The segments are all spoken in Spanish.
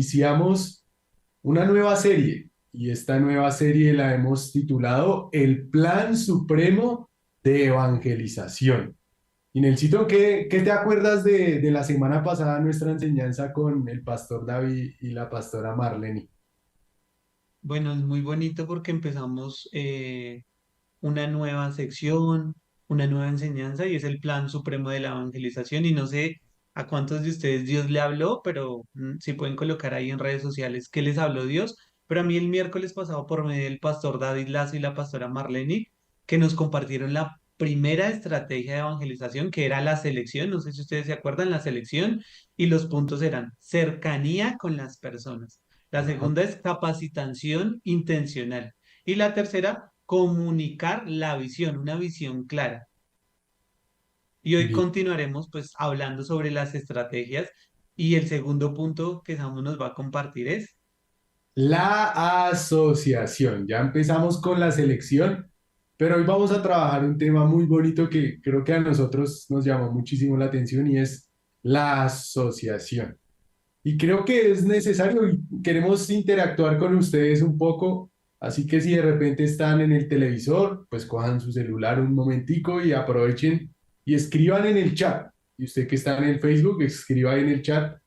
Iniciamos una nueva serie y esta nueva serie la hemos titulado El Plan Supremo de Evangelización. Y Nelsito, ¿qué te acuerdas de la semana pasada, nuestra enseñanza con el pastor David y la pastora Marlene? Bueno, es muy bonito porque empezamos una nueva sección, una nueva enseñanza y es el plan supremo de la evangelización y no sé a cuántos de ustedes Dios le habló, pero si pueden colocar ahí en redes sociales qué les habló Dios. Pero a mí el miércoles pasado por medio del pastor David Lazo y la pastora Marlene que nos compartieron la primera estrategia de evangelización que era la selección, no sé si ustedes se acuerdan, la selección y los puntos eran cercanía con las personas. La Ajá. segunda es capacitación intencional. Y la tercera, comunicar la visión, una visión clara. Y hoy Bien. continuaremos pues hablando sobre las estrategias. Y el segundo punto que Samu nos va a compartir es, La asociación. Ya empezamos con la selección, pero hoy vamos a trabajar un tema muy bonito que creo que a nosotros nos llamó muchísimo la atención y es la asociación. Y creo que es necesario y queremos interactuar con ustedes un poco, así que si de repente están en el televisor, pues cojan su celular un momentico y aprovechen y escriban en el chat. Y usted que está en el Facebook, escriba en el chat,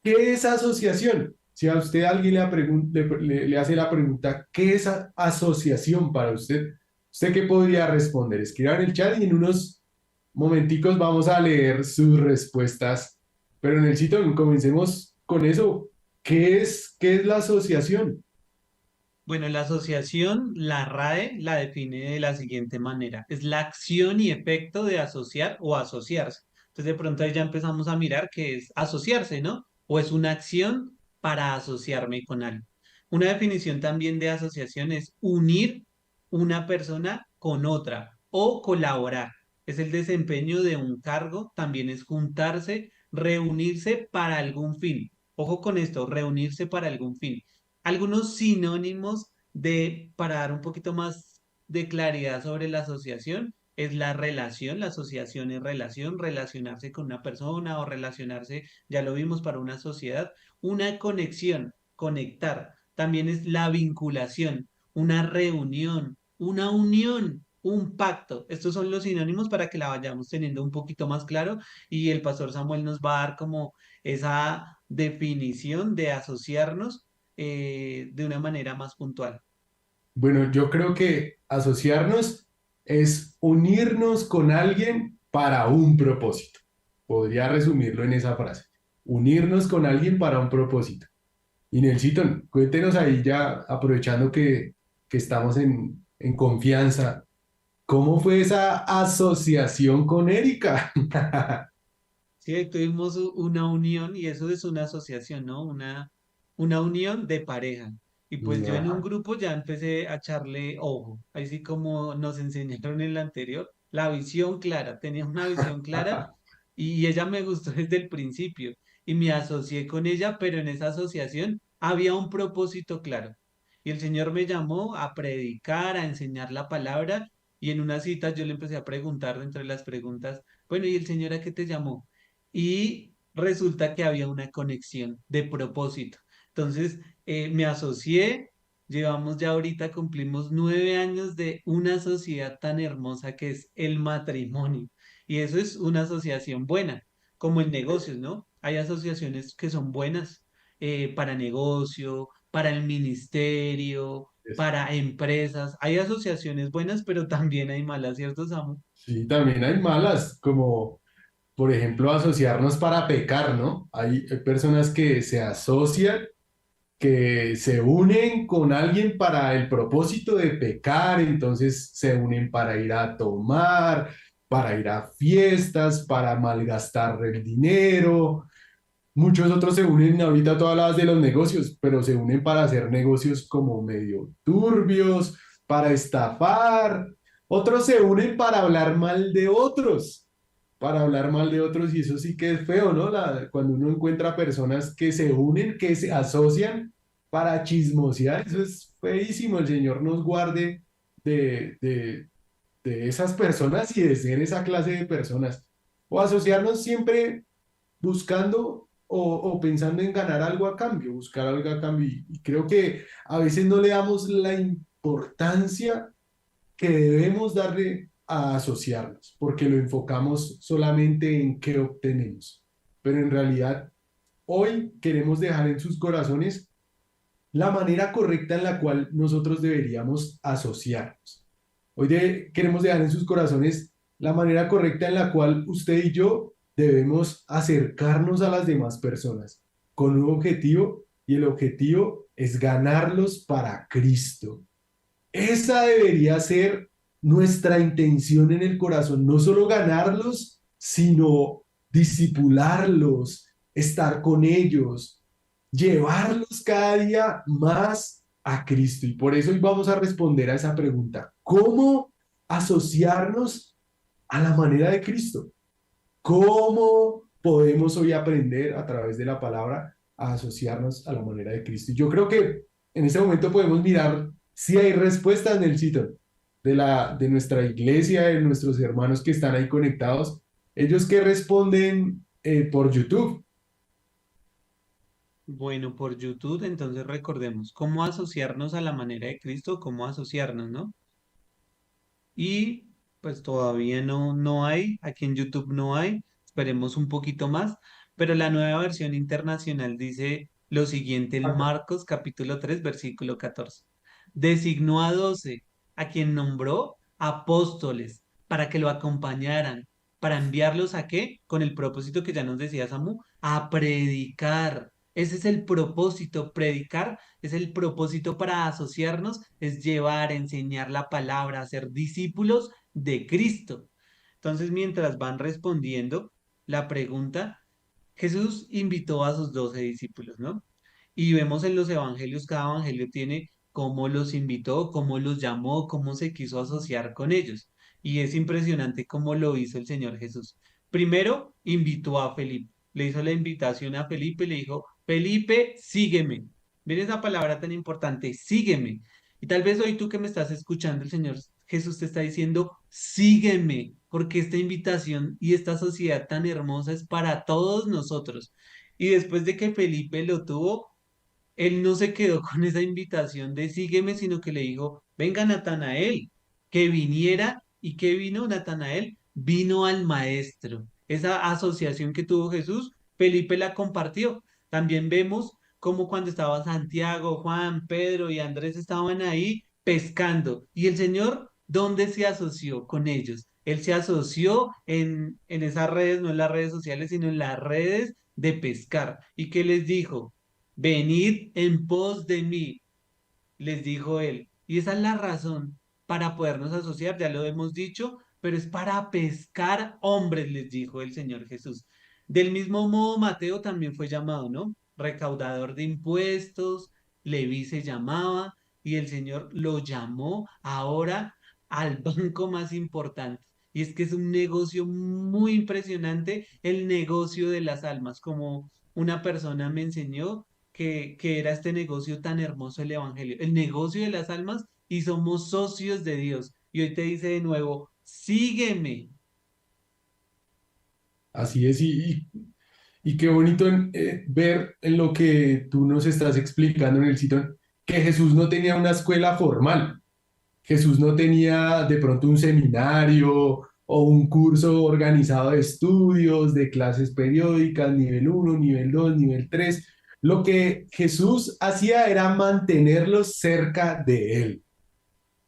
¿qué es asociación? Si a usted alguien le hace la pregunta, ¿qué es asociación para usted? ¿Usted qué podría responder? Escriba en el chat y en unos momenticos vamos a leer sus respuestas. Pero en el sitio comencemos con eso. ¿Qué es la asociación? bueno, la asociación, la RAE la define de la siguiente manera. Es la acción y efecto de asociar o asociarse. Entonces de pronto ahí ya empezamos a mirar qué es asociarse, ¿no? O es una acción para asociarme con algo. Una definición también de asociación es unir una persona con otra o colaborar. Es el desempeño de un cargo, también es juntarse, reunirse para algún fin. Ojo con esto, reunirse para algún fin. Algunos sinónimos para dar un poquito más de claridad sobre la asociación, es la relación, la asociación es relación, relacionarse con una persona o relacionarse, ya lo vimos, para una sociedad, una conexión, conectar, también es la vinculación, una reunión, una unión, un pacto. Estos son los sinónimos para que la vayamos teniendo un poquito más claro y el pastor Samuel nos va a dar como esa definición de asociarnos de una manera más puntual. Bueno, yo creo que asociarnos es unirnos con alguien para un propósito. Podría resumirlo en esa frase. Unirnos con alguien para un propósito. Y Nelsito, cuéntenos ahí ya, aprovechando que estamos en confianza, ¿cómo fue esa asociación con Erika? Sí, ahí tuvimos una unión y eso es una asociación, ¿no? Una unión de pareja. Y pues yo en un Ajá. grupo ya empecé a echarle ojo, así como nos enseñaron en la anterior, la visión clara, tenía una visión clara y ella me gustó desde el principio y me asocié con ella, pero en esa asociación había un propósito claro. Y el Señor me llamó a predicar, a enseñar la palabra y en una cita yo le empecé a preguntar de entre las preguntas, bueno, ¿y el Señor a qué te llamó? Y resulta que había una conexión de propósito. Entonces, me asocié, llevamos ya ahorita, cumplimos 9 años de una sociedad tan hermosa que es el matrimonio. Y eso es una asociación buena, como en negocios, ¿no? Hay asociaciones que son buenas para negocio, para el ministerio, para empresas. Hay asociaciones buenas, pero también hay malas, ¿cierto, Samu? Sí, también hay malas, como por ejemplo asociarnos para pecar, ¿no? Hay personas que se asocian, que se unen con alguien para el propósito de pecar, entonces se unen para ir a tomar, para ir a fiestas, para malgastar el dinero. Muchos otros se unen, ahorita tú hablabas de los negocios, pero se unen para hacer negocios como medio turbios, para estafar. Otros se unen para hablar mal de otros, para hablar mal de otros, y eso sí que es feo, ¿no? Cuando uno encuentra personas que se unen, que se asocian para chismosear, eso es feísimo. El Señor nos guarde de, de, de esas personas y de ser esa clase de personas. O asociarnos siempre buscando o pensando en ganar algo a cambio, buscar algo a cambio. Y creo que a veces no le damos la importancia que debemos darle a asociarnos, porque lo enfocamos solamente en qué obtenemos. Pero en realidad, hoy queremos dejar en sus corazones la manera correcta en la cual nosotros deberíamos asociarnos. Hoy queremos dejar en sus corazones la manera correcta en la cual usted y yo debemos acercarnos a las demás personas con un objetivo, y el objetivo es ganarlos para Cristo. Esa debería ser nuestra intención en el corazón, no solo ganarlos, sino disipularlos, estar con ellos, llevarlos cada día más a Cristo. Y por eso hoy vamos a responder a esa pregunta: ¿cómo asociarnos a la manera de Cristo? ¿Cómo podemos hoy aprender a través de la palabra a asociarnos a la manera de Cristo? Y yo creo que en este momento podemos mirar si hay respuestas en el sitio de nuestra iglesia, de nuestros hermanos que están ahí conectados, ellos que responden por YouTube. Bueno, por YouTube, entonces recordemos cómo asociarnos a la manera de Cristo, cómo asociarnos, ¿no? Y pues todavía no hay, aquí en YouTube no hay, esperemos un poquito más, pero la nueva versión internacional dice lo siguiente en Acá. Marcos capítulo 3 versículo 14. Designó a 12, a quien nombró apóstoles, para que lo acompañaran, para enviarlos a qué, con el propósito que ya nos decía Samu, a predicar. Ese es el propósito, predicar es el propósito para asociarnos, es llevar, enseñar la palabra, ser discípulos de Cristo. Entonces, mientras van respondiendo la pregunta, Jesús invitó a sus 12 discípulos, ¿no? Y vemos en los evangelios, cada evangelio tiene cómo los invitó, cómo los llamó, cómo se quiso asociar con ellos. Y es impresionante cómo lo hizo el Señor Jesús. Primero, invitó a Felipe. Le hizo la invitación a Felipe y le dijo, Felipe, sígueme. Mira esa palabra tan importante, sígueme. Y tal vez hoy tú que me estás escuchando, el Señor Jesús te está diciendo, sígueme, porque esta invitación y esta sociedad tan hermosa es para todos nosotros. Y después de que Felipe lo tuvo, él no se quedó con esa invitación de sígueme, sino que le dijo, venga Natanael, que viniera. ¿Y qué vino Natanael? Vino al maestro. Esa asociación que tuvo Jesús, Felipe la compartió. También vemos cómo cuando estaba Santiago, Juan, Pedro y Andrés estaban ahí pescando. Y el Señor, ¿dónde se asoció con ellos? Él se asoció en esas redes, no en las redes sociales, sino en las redes de pescar. ¿Y qué les dijo? Venid en pos de mí, les dijo él. Y esa es la razón para podernos asociar, ya lo hemos dicho, pero es para pescar hombres, les dijo el Señor Jesús. Del mismo modo, Mateo también fue llamado, ¿no? Recaudador de impuestos, Leví se llamaba, y el Señor lo llamó ahora al banco más importante. Y es que es un negocio muy impresionante, el negocio de las almas, como una persona me enseñó que era este negocio tan hermoso el Evangelio, el negocio de las almas y somos socios de Dios. Y hoy te dice de nuevo, sígueme. Así es, y qué bonito ver en lo que tú nos estás explicando en el sitio, que Jesús no tenía una escuela formal. Jesús no tenía de pronto un seminario o un curso organizado de estudios, de clases periódicas, nivel uno, nivel 2, nivel 3. Lo que Jesús hacía era mantenerlos cerca de él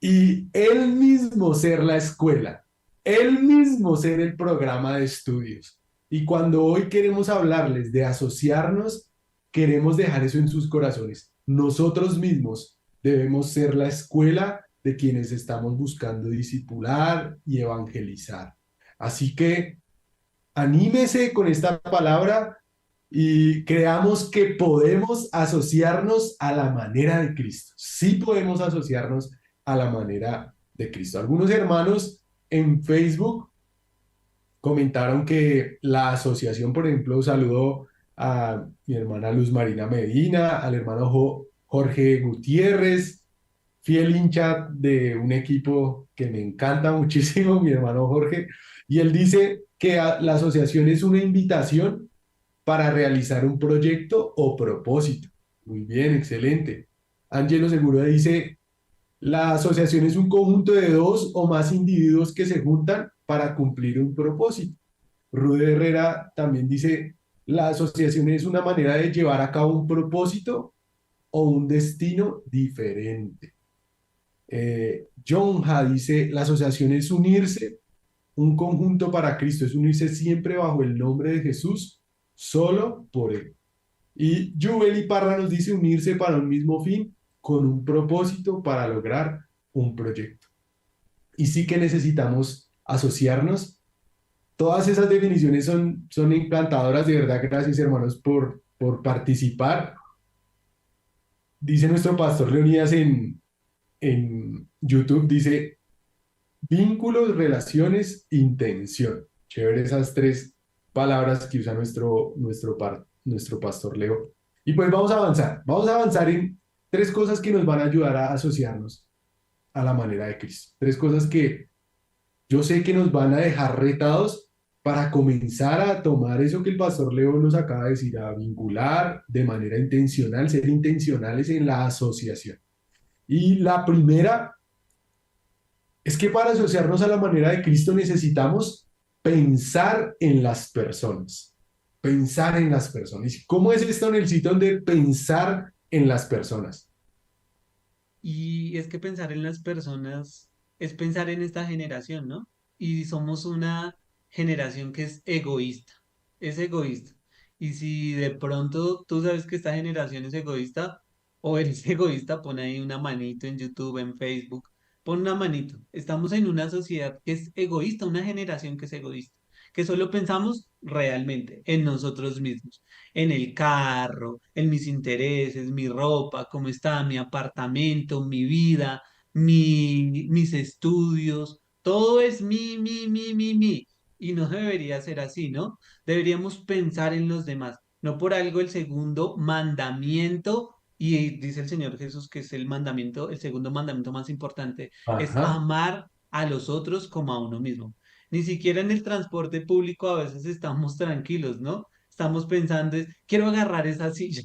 y él mismo ser la escuela, él mismo ser el programa de estudios. Y cuando hoy queremos hablarles de asociarnos, queremos dejar eso en sus corazones. Nosotros mismos debemos ser la escuela de quienes estamos buscando discipular y evangelizar. Así que anímese con esta palabra y creamos que podemos asociarnos a la manera de Cristo. Sí podemos asociarnos a la manera de Cristo. Algunos hermanos en Facebook comentaron que la asociación, por ejemplo, saludó a mi hermana Luz Marina Medina, al hermano Jorge Gutiérrez, fiel hincha de un equipo que me encanta muchísimo, mi hermano Jorge, y él dice que la asociación es una invitación para realizar un proyecto o propósito. Muy bien, excelente. Angelo Seguro dice, la asociación es un conjunto de dos o más individuos que se juntan para cumplir un propósito. Rude Herrera también dice, la asociación es una manera de llevar a cabo un propósito o un destino diferente. John Ha dice, la asociación es unirse, un conjunto para Cristo, es unirse siempre bajo el nombre de Jesús, solo por Él. Y Jubel Parra nos dice unirse para un mismo fin, con un propósito para lograr un proyecto. Y sí que necesitamos asociarnos. Todas esas definiciones son encantadoras, de verdad. Gracias, hermanos, por participar. Dice nuestro pastor Leonidas en YouTube, dice, vínculos, relaciones, intención. Chévere esas tres palabras que usa nuestro pastor Leo. Y pues vamos a avanzar. Vamos a avanzar en tres cosas que nos van a ayudar a asociarnos a la manera de Cristo. Tres cosas que yo sé que nos van a dejar retados para comenzar a tomar eso que el pastor Leo nos acaba de decir, a vincular de manera intencional, ser intencionales en la asociación. Y la primera es que para asociarnos a la manera de Cristo necesitamos pensar en las personas. Pensar en las personas. ¿Y cómo es esto en el sitio donde pensar en las personas? Y es que pensar en las personas es pensar en esta generación, ¿no? Y somos una generación que es egoísta. Y si de pronto tú sabes que esta generación es egoísta o eres egoísta, pon ahí una manito en YouTube, en Facebook, pon una manito. Estamos en una sociedad que es egoísta, una generación que es egoísta, que solo pensamos realmente en nosotros mismos, en el carro, en mis intereses, mi ropa, cómo está mi apartamento, mi vida, mis estudios, todo es mi. Y no debería ser así, ¿no? Deberíamos pensar en los demás. No por algo el segundo mandamiento, y dice el Señor Jesús que es el mandamiento, el segundo mandamiento más importante, es Ajá. amar a los otros como a uno mismo. Ni siquiera en el transporte público a veces estamos tranquilos, ¿no? Estamos pensando, quiero agarrar esa silla.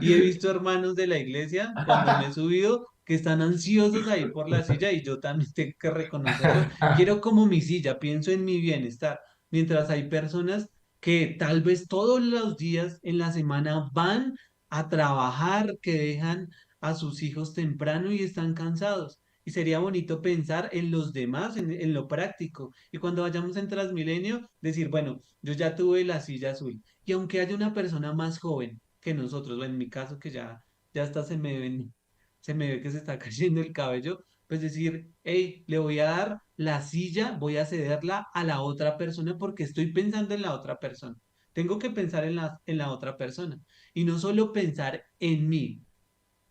Y he visto hermanos de la iglesia cuando me he subido que están ansiosos ahí por la silla y yo también tengo que reconocerlo. Quiero como mi silla, pienso en mi bienestar. Mientras hay personas que tal vez todos los días en la semana van a trabajar, que dejan a sus hijos temprano y están cansados. Y sería bonito pensar en los demás, en lo práctico. Y cuando vayamos en Transmilenio, decir, bueno, yo ya tuve la silla azul. Y aunque haya una persona más joven que nosotros, bueno, en mi caso que ya hasta se me ve que se está cayendo el cabello, pues decir, hey, le voy a dar la silla, voy a cederla a la otra persona porque estoy pensando en la otra persona. Tengo que pensar en la otra persona y no solo pensar en mí.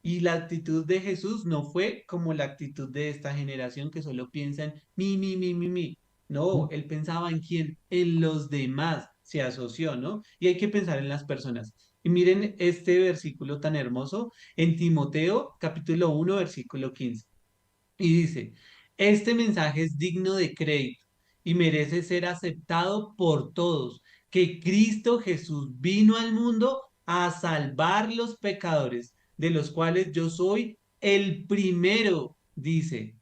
Y la actitud de Jesús no fue como la actitud de esta generación que solo piensa en mi. No, él pensaba en quién, en los demás se asoció, ¿no? Y hay que pensar en las personas. Y miren este versículo tan hermoso en Timoteo, capítulo 1 versículo 15. Y dice, este mensaje es digno de crédito y merece ser aceptado por todos, que Cristo Jesús vino al mundo a salvar los pecadores, de los cuales yo soy el primero, dice.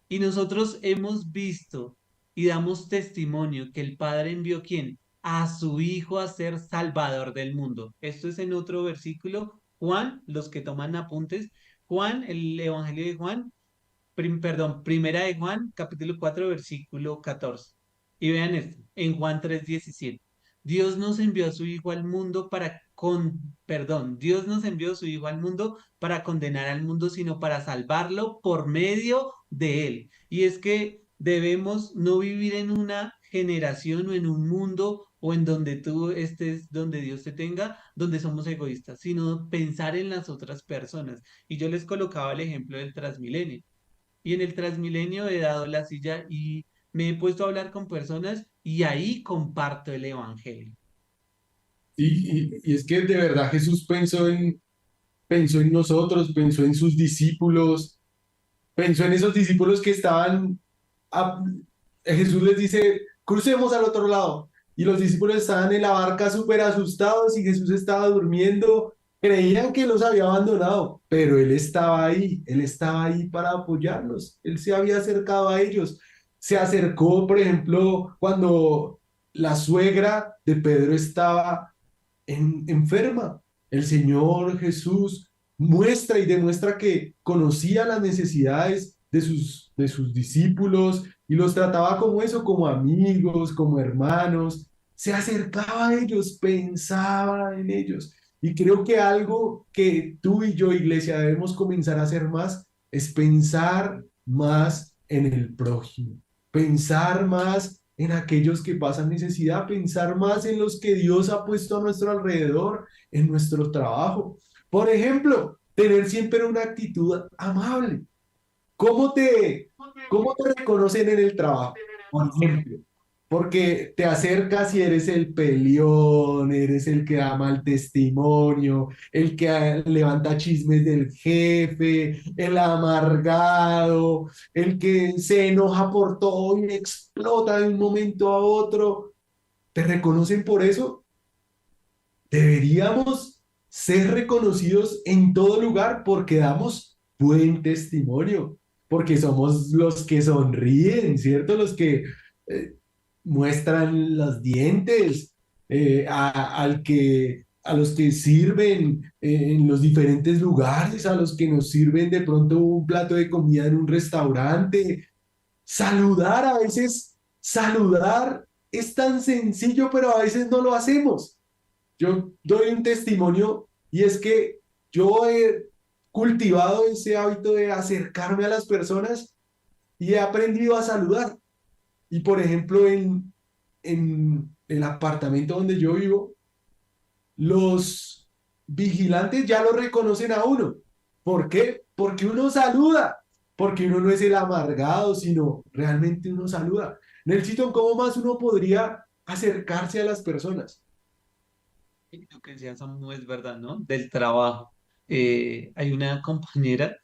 Y nosotros hemos visto y damos testimonio que el Padre envió ¿quién? A su Hijo a ser Salvador del mundo. Esto es en otro versículo. Juan, los que toman apuntes, Juan, el Evangelio de Juan, perdón, Primera de Juan, capítulo 4 versículo 14. Y vean esto, en Juan 3:17. Dios nos envió a su Hijo al mundo Dios nos envió a su Hijo al mundo para condenar al mundo, sino para salvarlo por medio de él. Y es que debemos no vivir en una generación o en un mundo o en donde tú estés, donde Dios te tenga, donde somos egoístas, sino pensar en las otras personas. Y yo les colocaba el ejemplo del Transmilenio. Y en el Transmilenio he dado la silla y me he puesto a hablar con personas y ahí comparto el evangelio. Y es que de verdad Jesús pensó en nosotros, pensó en sus discípulos, pensó en esos discípulos que estaban, a- Jesús les dice, crucemos al otro lado. y los discípulos estaban en la barca súper asustados y Jesús estaba durmiendo. Creían que los había abandonado, pero él estaba ahí para apoyarlos, él se había acercado a ellos. Se acercó, por ejemplo, cuando la suegra de Pedro estaba enferma. El Señor Jesús muestra y demuestra que conocía las necesidades de sus discípulos y los trataba como eso, como amigos, como hermanos. Se acercaba a ellos, pensaba en ellos. Y creo que algo que tú y yo, iglesia, debemos comenzar a hacer más es pensar más en el prójimo, pensar más en aquellos que pasan necesidad, pensar más en los que Dios ha puesto a nuestro alrededor, en nuestro trabajo. Por ejemplo, tener siempre una actitud amable. ¿Cómo cómo te reconocen en el trabajo? Por ejemplo, porque te acercas y eres el peleón, eres el que da mal testimonio, el que levanta chismes del jefe, el amargado, el que se enoja por todo y explota de un momento a otro. ¿Te reconocen por eso? Deberíamos ser reconocidos en todo lugar porque damos buen testimonio, porque somos los que sonríen, ¿cierto? Los que eh, muestran los dientes, a los que sirven en los diferentes lugares, a los que nos sirven de pronto un plato de comida en un restaurante. Saludar a veces, saludar es tan sencillo, pero a veces no lo hacemos. Yo doy un testimonio y es que yo he cultivado ese hábito de acercarme a las personas y he aprendido a saludar. Y por ejemplo, en el apartamento donde yo vivo, los vigilantes ya lo reconocen a uno. ¿Por qué? Porque uno saluda, porque uno no es el amargado, sino realmente uno saluda. Nelsito, ¿cómo más uno podría acercarse a las personas? Y lo que decía Samu es verdad, ¿no? Del trabajo. Hay una compañera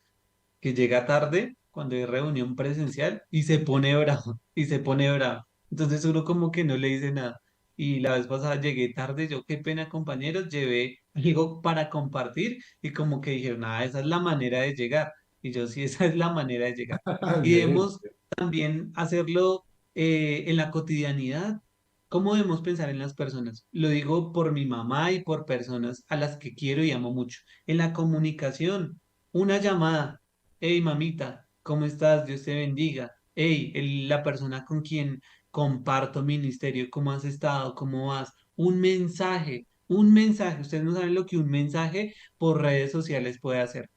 que llega tarde cuando hay reunión presencial y se pone bravo, y se pone bravo. Entonces uno como que no le dice nada. Y la vez pasada llegué tarde, yo qué pena compañeros, llevé algo para compartir y como que dijeron, ah, esa es la manera de llegar. Y yo sí, esa es la manera de llegar. Y Bien. debemos también hacerlo en la cotidianidad. ¿Cómo debemos pensar en las personas? Lo digo por mi mamá y por personas a las que quiero y amo mucho. En la comunicación, una llamada. Hey, mamita, ¿cómo estás? Dios te bendiga. Hey, la persona con quien comparto ministerio, ¿cómo has estado? ¿Cómo vas? Un mensaje, un mensaje. Ustedes no saben lo que un mensaje por redes sociales puede hacer.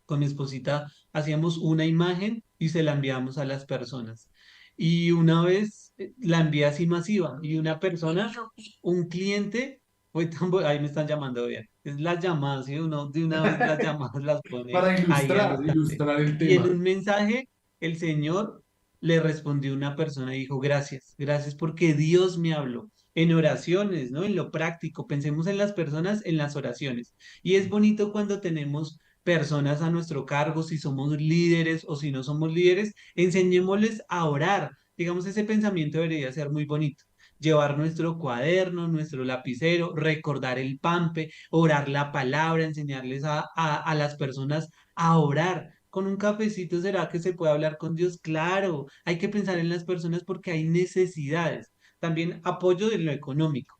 Con mi esposita hacíamos una imagen y se la enviamos a las personas. Y una vez la envié así masiva y una persona, un cliente, ahí me están llamando bien. Es las llamadas, ¿sí? Uno de una vez las llamadas las pone Para ahí al instante. ilustrar el Y en tema. un mensaje, el Señor le respondió una persona y dijo, gracias, gracias porque Dios me habló. En oraciones, ¿no? En lo práctico, pensemos en las personas, en las oraciones. Y es bonito cuando tenemos personas a nuestro cargo, si somos líderes o si no somos líderes, enseñémosles a orar. Digamos, ese pensamiento debería ser muy bonito. Llevar nuestro cuaderno, nuestro lapicero, recordar el pampe, orar la palabra, enseñarles a las personas a orar. Con un cafecito, ¿será que se puede hablar con Dios? Claro, hay que pensar en las personas porque hay necesidades. También apoyo de lo económico,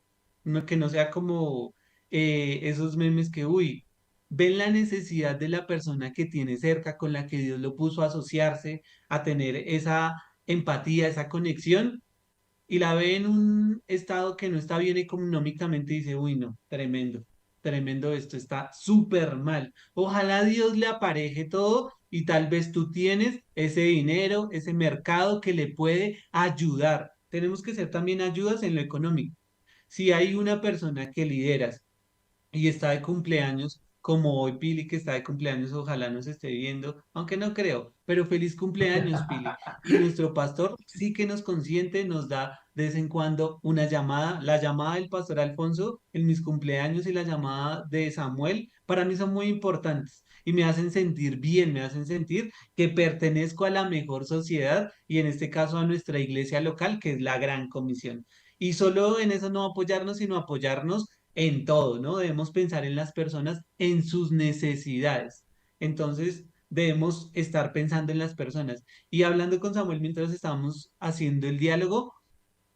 que no sea como esos memes que, uy, ven la necesidad de la persona que tiene cerca, con la que Dios lo puso a asociarse, a tener esa empatía, esa conexión, y la ve en un estado que no está bien económicamente y dice, uy, no, tremendo, tremendo esto, está súper mal. Ojalá Dios le apareje todo y tal vez tú tienes ese dinero, ese mercado que le puede ayudar. Tenemos que ser también ayudas en lo económico. Si hay una persona que lideras y está de cumpleaños, como hoy Pili que está de cumpleaños, ojalá nos esté viendo, aunque no creo, pero feliz cumpleaños, Pili. Y nuestro pastor sí que nos consiente, nos da de vez en cuando una llamada, la llamada del pastor Alfonso en mis cumpleaños y la llamada de Samuel, para mí son muy importantes. Y me hacen sentir bien, me hacen sentir que pertenezco a la mejor sociedad y en este caso a nuestra iglesia local, que es la Gran Comisión. Y solo en eso no apoyarnos, sino apoyarnos en todo, ¿no? Debemos pensar en las personas, en sus necesidades. Entonces, debemos estar pensando en las personas. Y hablando con Samuel mientras estábamos haciendo el diálogo,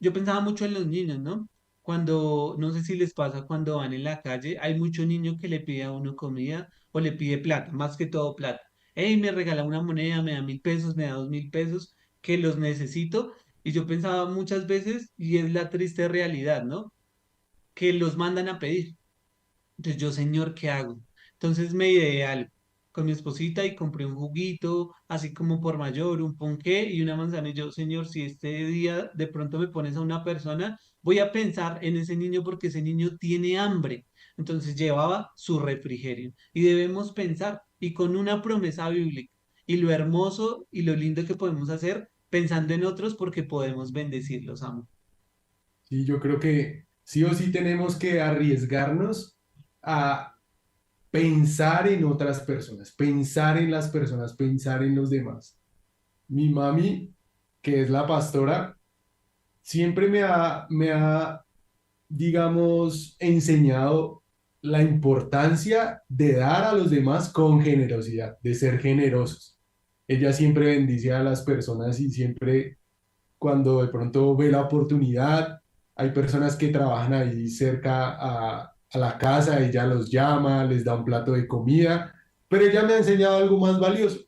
yo pensaba mucho en los niños, ¿no? Cuando, no sé si les pasa cuando van en la calle, hay mucho niño que le pide a uno comida o le pide plata, más que todo plata. Hey, me regala una moneda, me da 1.000 pesos, me da 2.000 pesos, que los necesito. Y yo pensaba muchas veces, y es la triste realidad, ¿no? Que los mandan a pedir. Entonces yo, señor, ¿qué hago? Entonces me ideé algo con mi esposita y compré un juguito, así como por mayor, un ponqué y una manzana. Y yo, señor, si este día de pronto me pones a una persona, voy a pensar en ese niño porque ese niño tiene hambre. Entonces llevaba su refrigerio. Y debemos pensar, y con una promesa bíblica, y lo hermoso y lo lindo que podemos hacer pensando en otros porque podemos bendecirlos, amo. Y yo creo que sí o sí tenemos que arriesgarnos a pensar en otras personas, pensar en las personas, pensar en los demás. Mi mami, que es la pastora, siempre me ha, digamos, enseñado la importancia de dar a los demás con generosidad, de ser generosos. Ella siempre bendice a las personas y siempre cuando de pronto ve la oportunidad, hay personas que trabajan ahí cerca a la casa, ella los llama, les da un plato de comida, pero ella me ha enseñado algo más valioso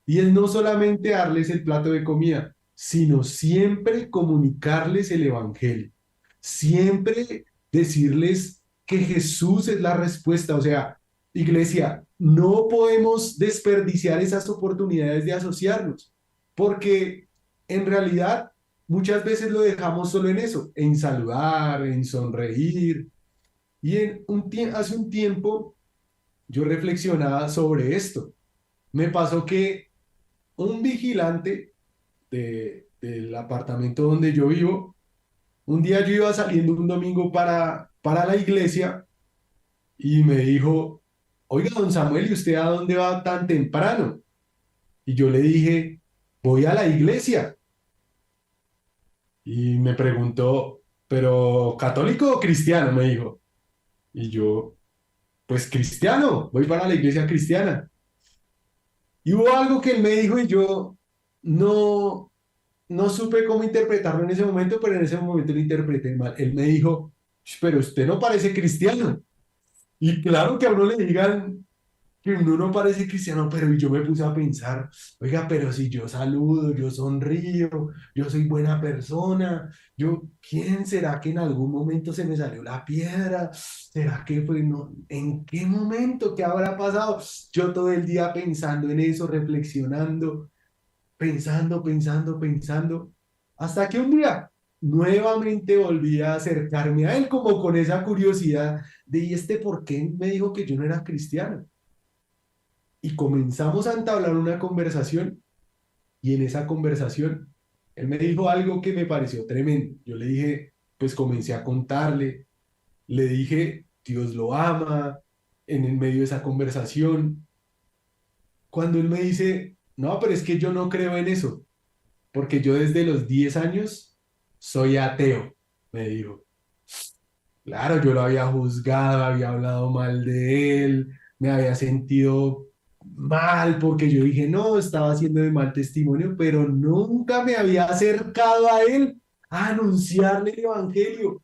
y es no solamente darles el plato de comida, sino siempre comunicarles el evangelio, siempre decirles que Jesús es la respuesta, o sea, iglesia, no podemos desperdiciar esas oportunidades de asociarnos, porque en realidad muchas veces lo dejamos solo en eso, en saludar, en sonreír. Y hace un tiempo yo reflexionaba sobre esto. Me pasó que un vigilante del apartamento donde yo vivo, un día yo iba saliendo un domingo para la iglesia y me dijo, oiga, don Samuel, ¿y usted a dónde va tan temprano? Y yo le dije, voy a la iglesia. Y me preguntó, ¿pero católico o cristiano? Me dijo. Y yo, pues cristiano, voy para la iglesia cristiana. Y hubo algo que él me dijo y yo no, no supe cómo interpretarlo en ese momento, pero en ese momento lo interpreté mal. Él me dijo, pero usted no parece cristiano. Y claro que a uno le digan que uno no parece cristiano, pero yo me puse a pensar, oiga, pero si yo saludo, yo sonrío, yo soy buena persona, ¿quién será que en algún momento se me salió la piedra? ¿Será que fue, no? ¿En qué momento? ¿Qué habrá pasado? Yo todo el día pensando en eso, reflexionando, pensando, hasta que un día nuevamente volví a acercarme a él como con esa curiosidad de, ¿y este por qué me dijo que yo no era cristiano? Y comenzamos a entablar una conversación y en esa conversación él me dijo algo que me pareció tremendo. Yo le dije, pues comencé a contarle, le dije, Dios lo ama en el medio de esa conversación. Cuando él me dice, no, pero es que yo no creo en eso, porque yo desde los 10 años soy ateo, me dijo. Claro, yo lo había juzgado, había hablado mal de él, me había sentido mal porque yo dije, no, estaba haciendo de mal testimonio, pero nunca me había acercado a él a anunciarle el evangelio.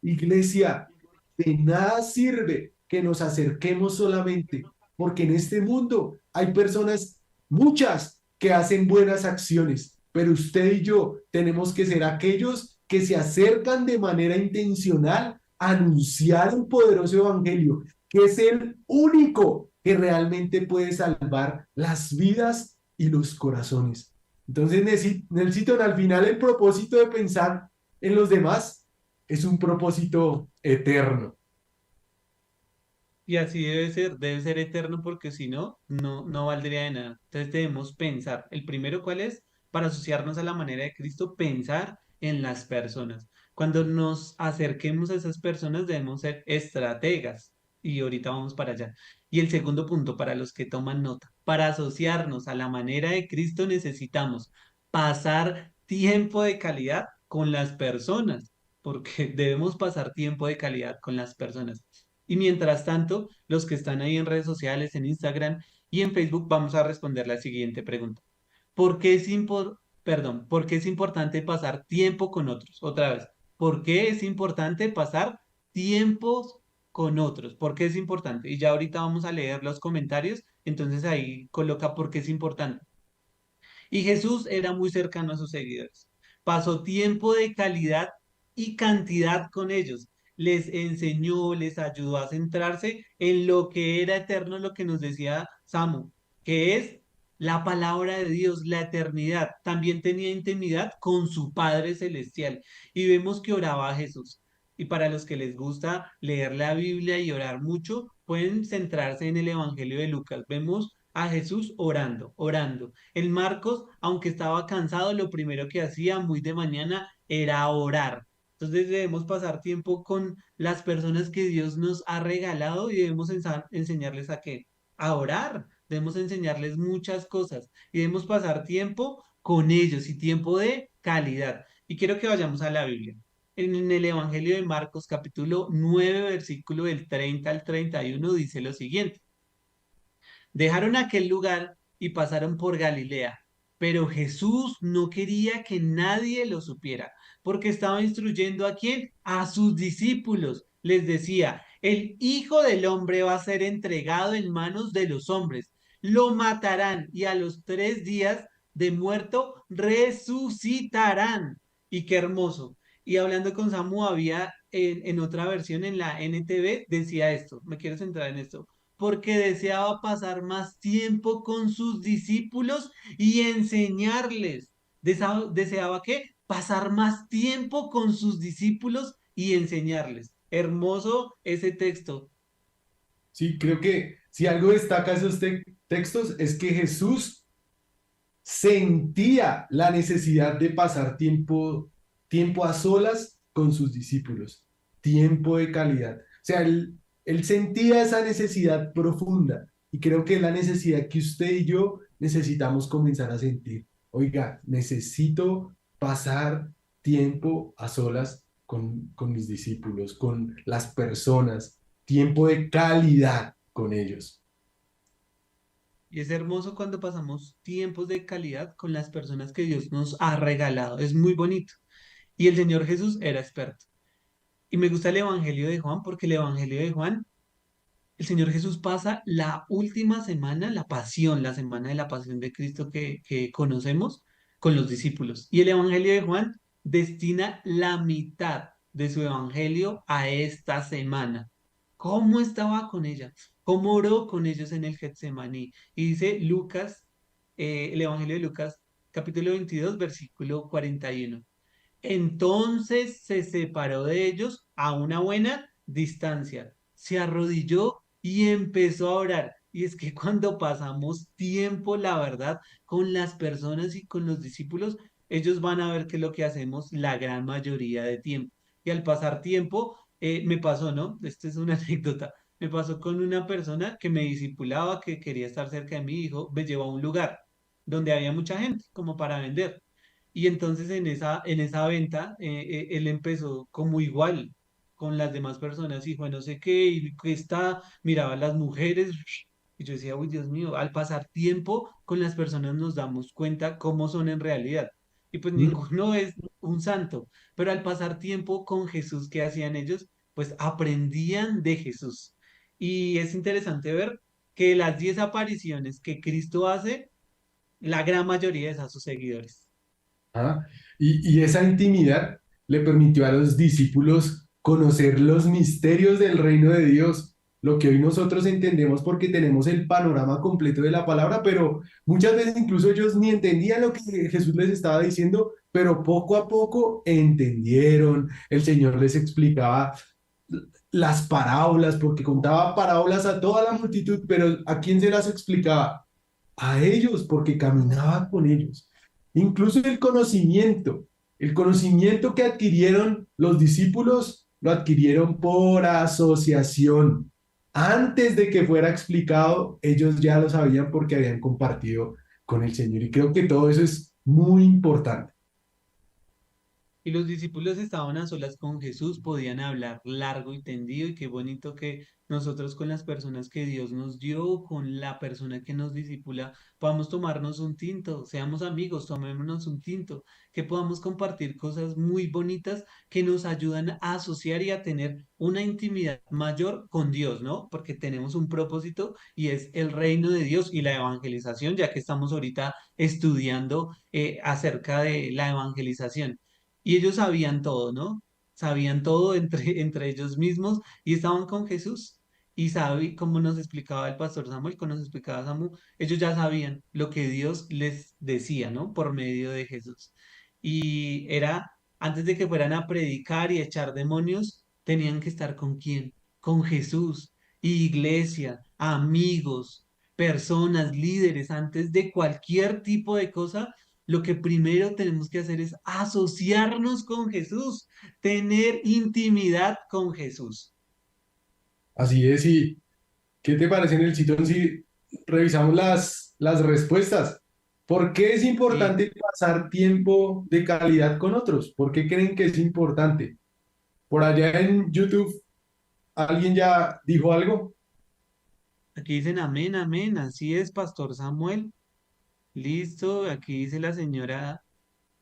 Iglesia, de nada sirve que nos acerquemos solamente, porque en este mundo hay personas, muchas, que hacen buenas acciones, pero usted y yo tenemos que ser aquellos que se acercan de manera intencional a anunciar un poderoso evangelio, que es el único que realmente puede salvar las vidas y los corazones. Entonces, necesito al final el propósito de pensar en los demás es un propósito eterno. Y así debe ser eterno porque si no, no valdría de nada. Entonces debemos pensar. El primero, ¿cuál es? Para asociarnos a la manera de Cristo, pensar en las personas. Cuando nos acerquemos a esas personas, debemos ser estrategas. Y ahorita vamos para allá. Y el segundo punto, para los que toman nota, para asociarnos a la manera de Cristo necesitamos pasar tiempo de calidad con las personas. porque debemos pasar tiempo de calidad con las personas. Y mientras tanto, los que están ahí en redes sociales, en Instagram y en Facebook, vamos a responder la siguiente pregunta. ¿Por qué ¿por qué es importante pasar tiempo con otros? Otra vez, ¿por qué es importante pasar tiempos con otros? ¿Por qué es importante? Y ya ahorita vamos a leer los comentarios, entonces ahí coloca por qué es importante. Y Jesús era muy cercano a sus seguidores. Pasó tiempo de calidad y cantidad con ellos. Les enseñó, les ayudó a centrarse en lo que era eterno, lo que nos decía Samu, que es la palabra de Dios, la eternidad. También tenía intimidad con su Padre Celestial. Y vemos que oraba a Jesús. Y para los que les gusta leer la Biblia y orar mucho, pueden centrarse en el Evangelio de Lucas. Vemos a Jesús orando, orando. El Marcos, aunque estaba cansado, lo primero que hacía muy de mañana era orar. Entonces debemos pasar tiempo con las personas que Dios nos ha regalado y debemos enseñarles a qué, a orar. Debemos enseñarles muchas cosas y debemos pasar tiempo con ellos y tiempo de calidad. Y quiero que vayamos a la Biblia. En el Evangelio de Marcos, capítulo 9 versículo del 30 al 31 dice lo siguiente. Dejaron aquel lugar y pasaron por Galilea, pero Jesús no quería que nadie lo supiera, porque estaba instruyendo a quién, a sus discípulos. Les decía, el Hijo del Hombre va a ser entregado en manos de los hombres, lo matarán y a los 3 días de muerto resucitarán. Y qué hermoso. Y hablando con Samu, había en otra versión, en la NTV, decía esto, me quiero centrar en esto porque deseaba pasar más tiempo con sus discípulos y enseñarles. ¿Deseaba qué? Pasar más tiempo con sus discípulos y enseñarles. Hermoso ese texto. Sí, creo que si algo destaca esos textos es que Jesús sentía la necesidad de pasar tiempo a solas con sus discípulos, tiempo de calidad. O sea, él sentía esa necesidad profunda y creo que es la necesidad que usted y yo necesitamos comenzar a sentir. Oiga, necesito pasar tiempo a solas con mis discípulos, con las personas, tiempo de calidad con ellos. Y es hermoso cuando pasamos tiempos de calidad con las personas que Dios nos ha regalado. Es muy bonito. Y el Señor Jesús era experto. Y me gusta el Evangelio de Juan porque el Evangelio de Juan, el Señor Jesús pasa la última semana, la pasión, la semana de la pasión de Cristo que conocemos con los discípulos. Y el Evangelio de Juan destina la mitad de su Evangelio a esta semana. ¿Cómo estaba con ella? ¿Cómo oró con ellos en el Getsemaní? Y dice Lucas, el Evangelio de Lucas, capítulo 22 versículo 41. Entonces se separó de ellos a una buena distancia, se arrodilló y empezó a orar. Y es que cuando pasamos tiempo, la verdad, con las personas y con los discípulos, ellos van a ver qué es lo que hacemos la gran mayoría de tiempo. Y al pasar tiempo, me pasó, ¿no? Esta es una anécdota. Me pasó con una persona que me discipulaba, que quería estar cerca de mi hijo, me llevó a un lugar donde había mucha gente, como para vender. Y entonces en esa venta, él empezó como igual con las demás personas, hijo de no sé qué, y que está, miraba a las mujeres, y yo decía, uy, Dios mío, al pasar tiempo con las personas nos damos cuenta cómo son en realidad. Y pues ¿Mm? ninguno es un santo, pero al pasar tiempo con Jesús, ¿qué hacían ellos? Pues aprendían de Jesús. Y es interesante ver que las 10 apariciones que Cristo hace, la gran mayoría es a sus seguidores. ¿Ah? Y esa intimidad le permitió a los discípulos conocer los misterios del reino de Dios, lo que hoy nosotros entendemos porque tenemos el panorama completo de la palabra, pero muchas veces incluso ellos ni entendían lo que Jesús les estaba diciendo, pero poco a poco entendieron. El Señor les explicaba las parábolas, porque contaba parábolas a toda la multitud, pero ¿a quién se las explicaba? A ellos, porque caminaba con ellos. Incluso el conocimiento que adquirieron los discípulos, lo adquirieron por asociación. Antes de que fuera explicado, ellos ya lo sabían porque habían compartido con el Señor. Y creo que todo eso es muy importante. Y los discípulos estaban a solas con Jesús, podían hablar largo y tendido, y qué bonito que nosotros con las personas que Dios nos dio, con la persona que nos discipula, podamos tomarnos un tinto, seamos amigos, tomémonos un tinto, que podamos compartir cosas muy bonitas que nos ayudan a asociar y a tener una intimidad mayor con Dios, ¿no? Porque tenemos un propósito y es el reino de Dios y la evangelización, ya que estamos ahorita estudiando acerca de la evangelización. Y ellos sabían todo, ¿no? Sabían todo entre ellos mismos y estaban con Jesús. Y como nos explicaba el pastor Samuel, como nos explicaba Samu, ellos ya sabían lo que Dios les decía, ¿no? Por medio de Jesús. Y era, antes de que fueran a predicar y echar demonios, tenían que estar con quién? Con Jesús, iglesia, amigos, personas, líderes, antes de cualquier tipo de cosa lo que primero tenemos que hacer es asociarnos con Jesús, tener intimidad con Jesús. Así es, y ¿qué te parece, Nelsito, si revisamos las respuestas? ¿Por qué es Sí, importante pasar tiempo de calidad con otros? ¿Por qué creen que es importante? Por allá en YouTube, ¿alguien ya dijo algo? aquí dicen amén, amén, así es, Pastor Samuel. Listo, aquí dice la señora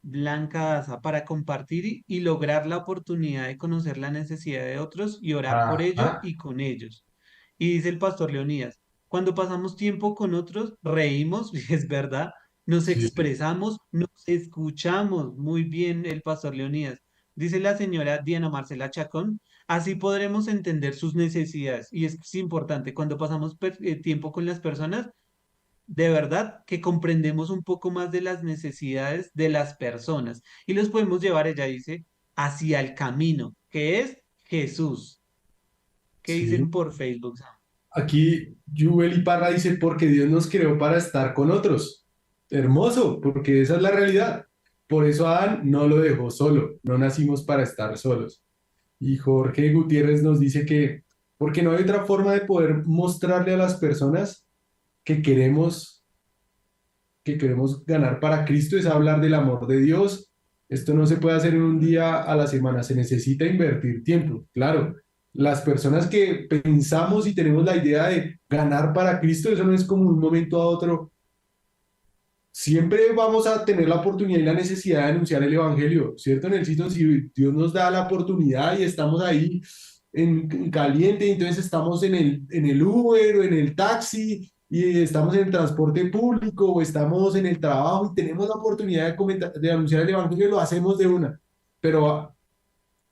Blanca Daza, para compartir y lograr la oportunidad de conocer la necesidad de otros y orar por ello Ajá, y con ellos. Y dice el pastor Leonidas, cuando pasamos tiempo con otros, reímos, y es verdad, nos sí. expresamos, nos escuchamos. Muy bien el pastor Leonidas. Dice la señora Diana Marcela Chacón, así podremos entender sus necesidades. Y es importante, cuando pasamos tiempo con las personas, de verdad que comprendemos un poco más de las necesidades de las personas y los podemos llevar, ella dice, hacia el camino, que es Jesús. ¿Qué Sí. dicen por Facebook, Sam? Aquí Jubel Iparra dice, porque Dios nos creó para estar con otros. Hermoso, porque esa es la realidad. Por eso Adán no lo dejó solo, no nacimos para estar solos. Y Jorge Gutiérrez nos dice que, porque no hay otra forma de poder mostrarle a las personas que queremos ganar para Cristo, es hablar del amor de Dios. Esto no se puede hacer en un día a la semana, se necesita invertir tiempo. Claro, las personas que pensamos y tenemos la idea de ganar para Cristo, eso no es como un momento a otro. Siempre vamos a tener la oportunidad y la necesidad de anunciar el Evangelio, ¿cierto, Nelsito? Si Dios nos da la oportunidad y estamos ahí en caliente, y entonces estamos en el Uber o en el taxi y estamos en el transporte público o estamos en el trabajo y tenemos la oportunidad de anunciar el Evangelio, lo hacemos de una. Pero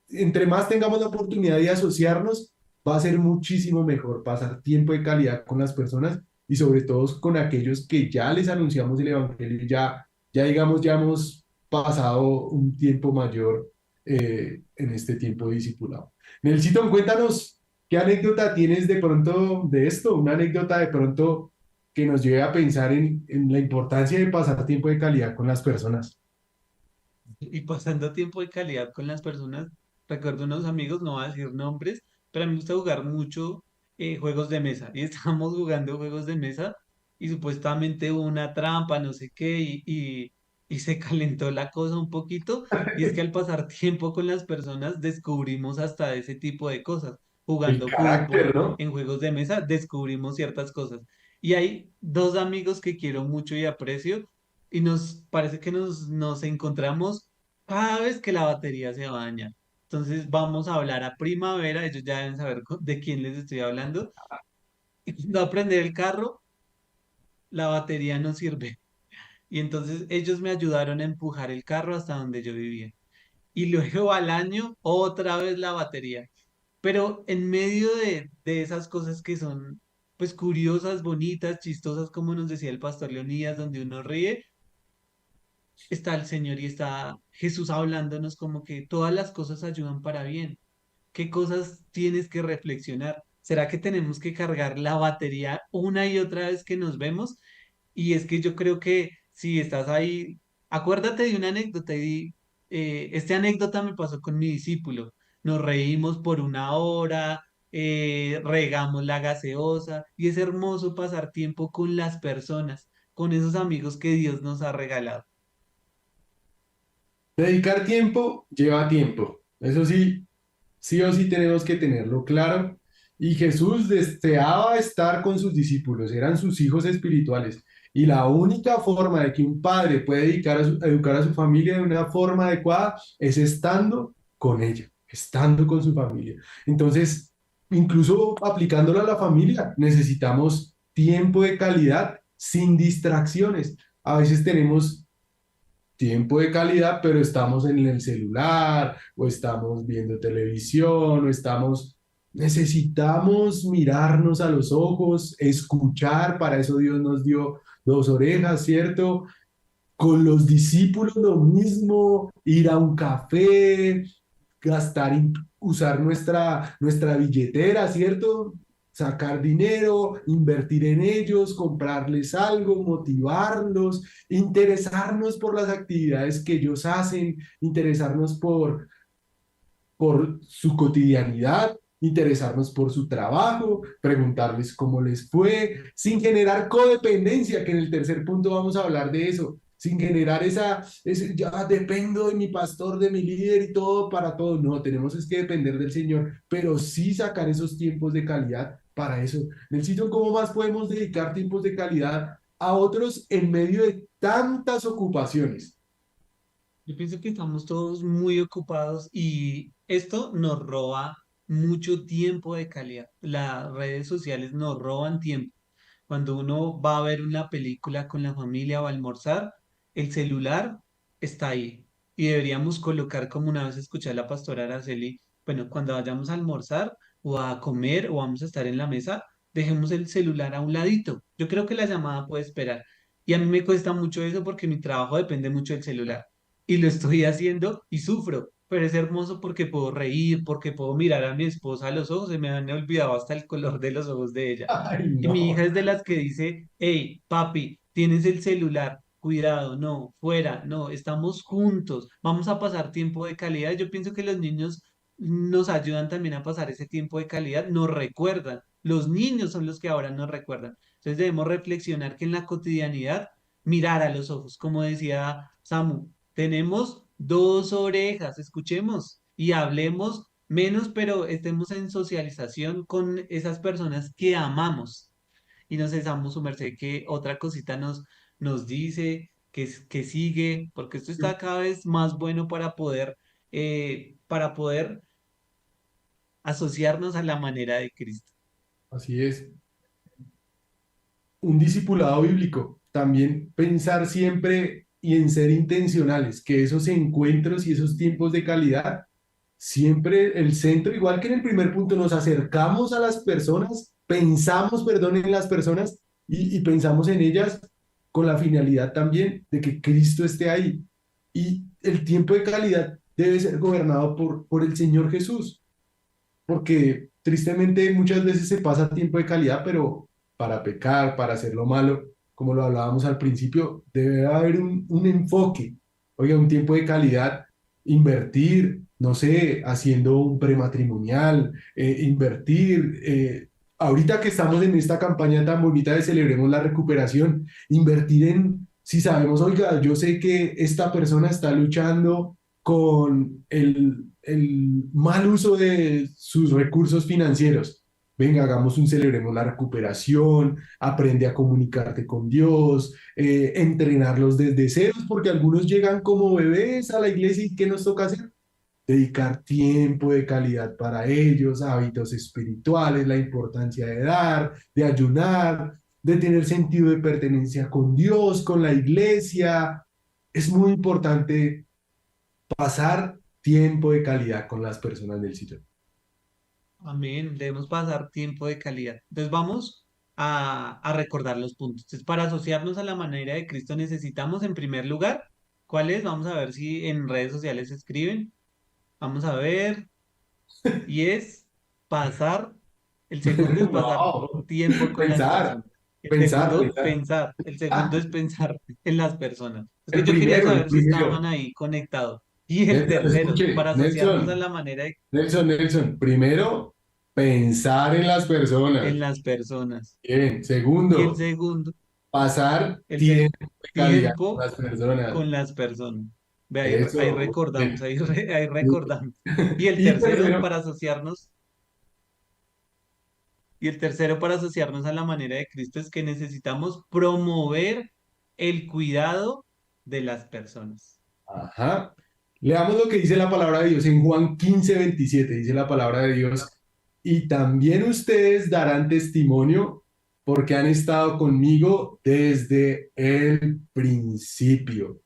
entre más tengamos la oportunidad de asociarnos, va a ser muchísimo mejor pasar tiempo de calidad con las personas y sobre todo con aquellos que ya les anunciamos el Evangelio, ya digamos, ya hemos pasado un tiempo mayor en este tiempo de discipulado. Nelsito, cuéntanos, ¿qué anécdota tienes de pronto de esto? Una anécdota de pronto que nos lleve a pensar en la importancia de pasar tiempo de calidad con las personas. Y pasando tiempo de calidad con las personas, recuerdo unos amigos, no voy a decir nombres, pero a mí me gusta jugar mucho juegos de mesa. Y estábamos jugando juegos de mesa y supuestamente hubo una trampa, no sé qué, y se calentó la cosa un poquito. Y es que al pasar tiempo con las personas descubrimos hasta ese tipo de cosas. El Jugando carácter, fútbol, ¿no? en juegos de mesa, descubrimos ciertas cosas. Y hay dos amigos que quiero mucho y aprecio y nos parece que nos encontramos cada vez que la batería se va a dañar. Entonces vamos a hablar a primavera, ellos ya deben saber de quién les estoy hablando. Y cuando aprender el carro, la batería no sirve. Y entonces ellos me ayudaron a empujar el carro hasta donde yo vivía. Y luego al año, otra vez la batería. Pero en medio de esas cosas que son, pues, curiosas, bonitas, chistosas, como nos decía el pastor Leonidas, donde uno ríe, está el Señor y está Jesús hablándonos como que todas las cosas ayudan para bien. ¿Qué cosas tienes que reflexionar? ¿Será que tenemos que cargar la batería una y otra vez que nos vemos? Y es que yo creo que si estás ahí, acuérdate de una anécdota esta anécdota me pasó con mi discípulo. Nos reímos por una hora, regamos la gaseosa y es hermoso pasar tiempo con las personas, con esos amigos que Dios nos ha regalado. Dedicar tiempo lleva tiempo. Eso sí, sí o sí tenemos que tenerlo claro. Y Jesús deseaba estar con sus discípulos, eran sus hijos espirituales. Y la única forma de que un padre puede a educar a su familia de una forma adecuada es estando con ella, estando con su familia. Entonces, incluso aplicándolo a la familia, necesitamos tiempo de calidad sin distracciones. A veces tenemos tiempo de calidad, pero estamos en el celular o estamos viendo televisión o estamos... Necesitamos mirarnos a los ojos, escuchar, para eso Dios nos dio dos orejas, ¿cierto? Con los discípulos lo mismo, ir a un café, gastar, usar nuestra billetera, ¿cierto? Sacar dinero, invertir en ellos, comprarles algo, motivarlos, interesarnos por las actividades que ellos hacen, interesarnos por su cotidianidad, interesarnos por su trabajo, preguntarles cómo les fue, sin generar codependencia, que en el tercer punto vamos a hablar de eso, sin generar ya dependo de mi pastor, de mi líder y todo para todo. No, tenemos es que depender del Señor, pero sí sacar esos tiempos de calidad para eso. Necesito, ¿cómo más podemos dedicar tiempos de calidad a otros en medio de tantas ocupaciones? Yo pienso que estamos todos muy ocupados y esto nos roba mucho tiempo de calidad. Las redes sociales nos roban tiempo. Cuando uno va a ver una película con la familia o a almorzar, el celular está ahí. Y deberíamos colocar, como una vez escuché a la pastora Araceli, bueno, cuando vayamos a almorzar o a comer o vamos a estar en la mesa, dejemos el celular a un ladito. Yo creo que la llamada puede esperar. Y a mí me cuesta mucho eso porque mi trabajo depende mucho del celular. Y lo estoy haciendo y sufro. Pero es hermoso porque puedo reír, porque puedo mirar a mi esposa a los ojos. Se me han olvidado hasta el color de los ojos de ella. Ay, Y mi hija no. es de las que dice, hey, papi, tienes el celular, cuidado, no, fuera, no, estamos juntos, vamos a pasar tiempo de calidad. Yo pienso que los niños nos ayudan también a pasar ese tiempo de calidad, nos recuerdan. Los niños son los que ahora nos recuerdan. Entonces debemos reflexionar que en la cotidianidad, mirar a los ojos, como decía Samu, tenemos dos orejas, escuchemos y hablemos menos, pero estemos en socialización con esas personas que amamos. Y no sé, Samu, su merced, qué otra cosita nos dice, que sigue, porque esto está cada vez más bueno para poder asociarnos a la manera de Cristo. Así es. Un discipulado bíblico, también pensar siempre y en ser intencionales, que esos encuentros y esos tiempos de calidad, siempre el centro, igual que en el primer punto, nos acercamos a las personas, pensamos, perdón, en las personas y pensamos en ellas con la finalidad también de que Cristo esté ahí. Y el tiempo de calidad debe ser gobernado por el Señor Jesús, porque tristemente muchas veces se pasa tiempo de calidad, pero para pecar, para hacer lo malo, como lo hablábamos al principio, debe haber un enfoque, oiga, un tiempo de calidad, invertir, no sé, haciendo un prematrimonial, invertir, ahorita que estamos en esta campaña tan bonita de Celebremos la Recuperación, invertir en, si sabemos, oiga, yo sé que esta persona está luchando con el mal uso de sus recursos financieros. Venga, hagamos un celebremos la recuperación, aprende a comunicarte con Dios, entrenarlos desde ceros, porque algunos llegan como bebés a la iglesia y ¿qué nos toca hacer? Dedicar tiempo de calidad para ellos, hábitos espirituales, la importancia de dar, de ayunar, de tener sentido de pertenencia con Dios, con la iglesia. Es muy importante pasar tiempo de calidad con las personas del sitio. Amén. Debemos pasar tiempo de calidad. Entonces vamos a recordar los puntos. Entonces, para asociarnos a la manera de Cristo necesitamos, en primer lugar, ¿cuál es? Vamos a ver si en redes sociales escriben. Vamos a ver. Y es pasar, el segundo es pasar No, tiempo con las pensar, personas. El pensar, segundo, pensar. pensar. El segundo Ah, es pensar en las personas. Es que el yo quería primero, el saber si estaban primero. ahí conectados. Y el Nelson, tercero, escuche, para asociarnos a Nelson, la manera Nelson. Primero, pensar en las en personas. las personas. Bien. Y el Segundo, segundo, pasar el tiempo de calidad con tiempo las personas. con las personas. Ve, ahí Eso. recordamos, ahí Bien. recordamos. Y el Y tercero tercero, para asociarnos, y el tercero para asociarnos a la manera de Cristo es que necesitamos promover el cuidado de las personas. ajá. Leamos lo que dice la palabra de Dios en Juan 15:27. Dice la palabra de Dios, y también ustedes darán testimonio porque han estado conmigo desde el principio.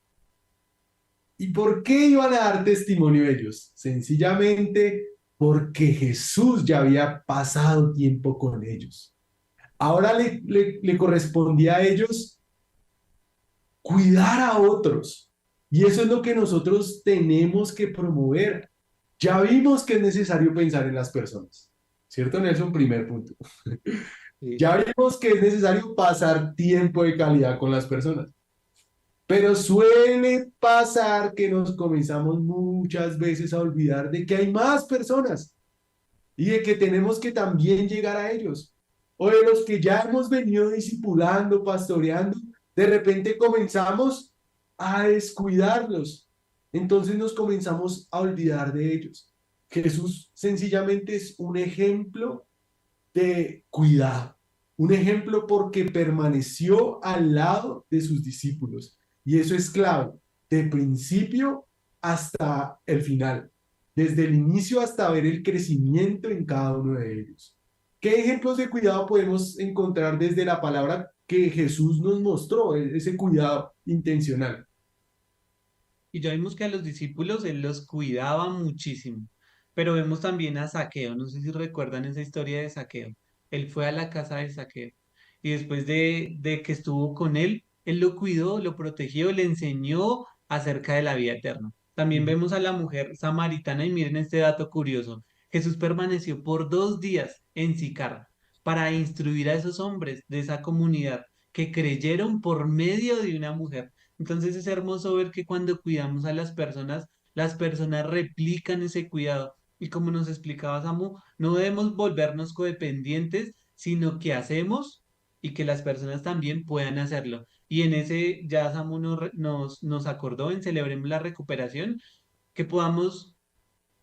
¿Y por qué iban a dar testimonio ellos? Sencillamente porque Jesús ya había pasado tiempo con ellos. Ahora le correspondía a ellos cuidar a otros. Y eso es lo que nosotros tenemos que promover. Ya vimos que es necesario pensar en las personas, ¿cierto, Nelson? Primer punto. Sí. Ya vimos que es necesario pasar tiempo de calidad con las personas, pero suele pasar que nos comenzamos muchas veces a olvidar de que hay más personas y de que tenemos que también llegar a ellos. O de los que ya hemos venido discipulando, pastoreando, de repente comenzamos a descuidarlos. Entonces nos comenzamos a olvidar de ellos. Jesús sencillamente es un ejemplo de cuidado, un ejemplo porque permaneció al lado de sus discípulos. Y eso es clave, de principio hasta el final, desde el inicio hasta ver el crecimiento en cada uno de ellos. ¿Qué ejemplos de cuidado podemos encontrar desde la palabra que Jesús nos mostró, ese cuidado intencional? Y ya vimos que a los discípulos él los cuidaba muchísimo, pero vemos también a Saqueo, no sé si recuerdan esa historia de Saqueo. Él fue a la casa de Saqueo y después de que estuvo con él lo cuidó, lo protegió, le enseñó acerca de la vida eterna. También vemos a la mujer samaritana y miren este dato curioso. Jesús permaneció por 2 días en Sicar para instruir a esos hombres de esa comunidad que creyeron por medio de una mujer. Entonces es hermoso ver que cuando cuidamos a las personas replican ese cuidado. Y como nos explicaba Samu, no debemos volvernos codependientes, sino que hacemos y que las personas también puedan hacerlo. Y en ese ya Samu nos acordó en Celebremos la Recuperación, que podamos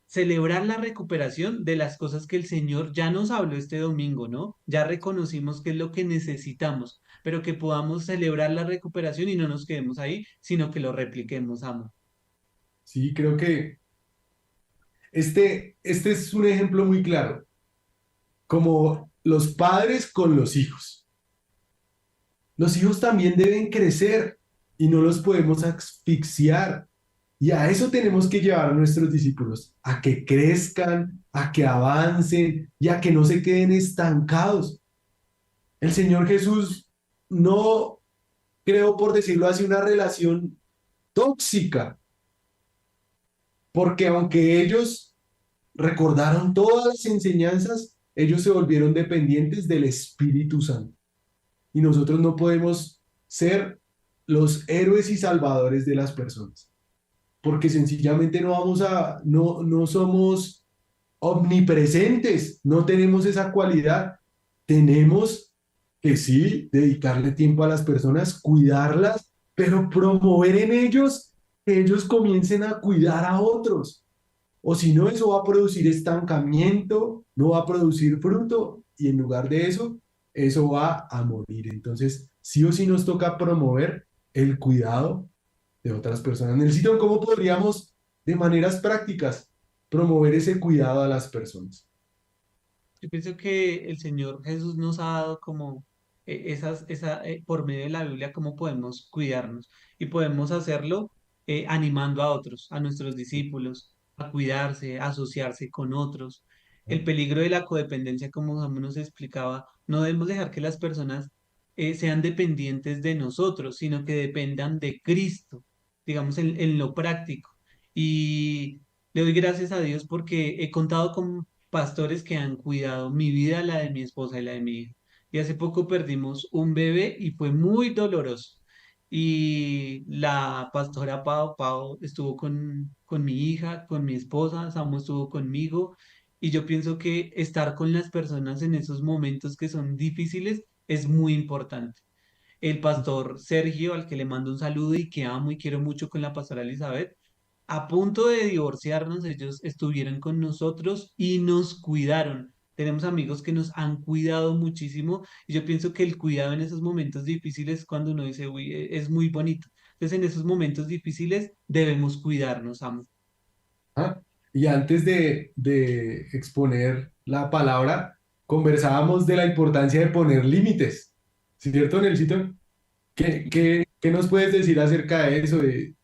celebrar la recuperación de las cosas que el Señor ya nos habló este domingo, ¿no? Ya reconocimos qué es lo que necesitamos, pero que podamos celebrar la recuperación y no nos quedemos ahí, sino que lo repliquemos, amo. Sí, creo que este es un ejemplo muy claro, como los padres con los hijos. Los hijos también deben crecer y no los podemos asfixiar. Y a eso tenemos que llevar a nuestros discípulos, a que crezcan, a que avancen y a que no se queden estancados. El Señor Jesús no creó, por decirlo así, una relación tóxica, porque aunque ellos recordaron todas las enseñanzas, ellos se volvieron dependientes del Espíritu Santo. Y nosotros no podemos ser los héroes y salvadores de las personas, porque sencillamente no somos omnipresentes, no tenemos esa cualidad. Tenemos que sí dedicarle tiempo a las personas, cuidarlas, pero promover en ellos que ellos comiencen a cuidar a otros. O si no, eso va a producir estancamiento, no va a producir fruto y en lugar de eso, eso va a morir. Entonces, sí o sí nos toca promover el cuidado de otras personas. Necesito, ¿cómo podríamos de maneras prácticas promover ese cuidado a las personas? Yo pienso que el Señor Jesús nos ha dado como por medio de la Biblia, cómo podemos cuidarnos y podemos hacerlo animando a otros, a nuestros discípulos, a cuidarse, a asociarse con otros. El peligro de la codependencia, como Samuel nos explicaba, no debemos dejar que las personas sean dependientes de nosotros, sino que dependan de Cristo, digamos, en lo práctico. Y le doy gracias a Dios porque he contado con pastores que han cuidado mi vida, la de mi esposa y la de mi hija. Y hace poco perdimos un bebé y fue muy doloroso. Y la pastora Pau estuvo con mi hija, con mi esposa, Samu estuvo conmigo. Y yo pienso que estar con las personas en esos momentos que son difíciles es muy importante. El pastor Sergio, al que le mando un saludo y que amo y quiero mucho con la pastora Elizabeth, a punto de divorciarnos, ellos estuvieron con nosotros y nos cuidaron. Tenemos amigos que nos han cuidado muchísimo y yo pienso que el cuidado en esos momentos difíciles, cuando uno dice, uy, es muy bonito. Entonces, en esos momentos difíciles debemos cuidarnos, amo. ¿Ah? Y antes de exponer la palabra, conversábamos de la importancia de poner límites, ¿cierto, Nelsito? ¿Qué nos puedes decir acerca de eso?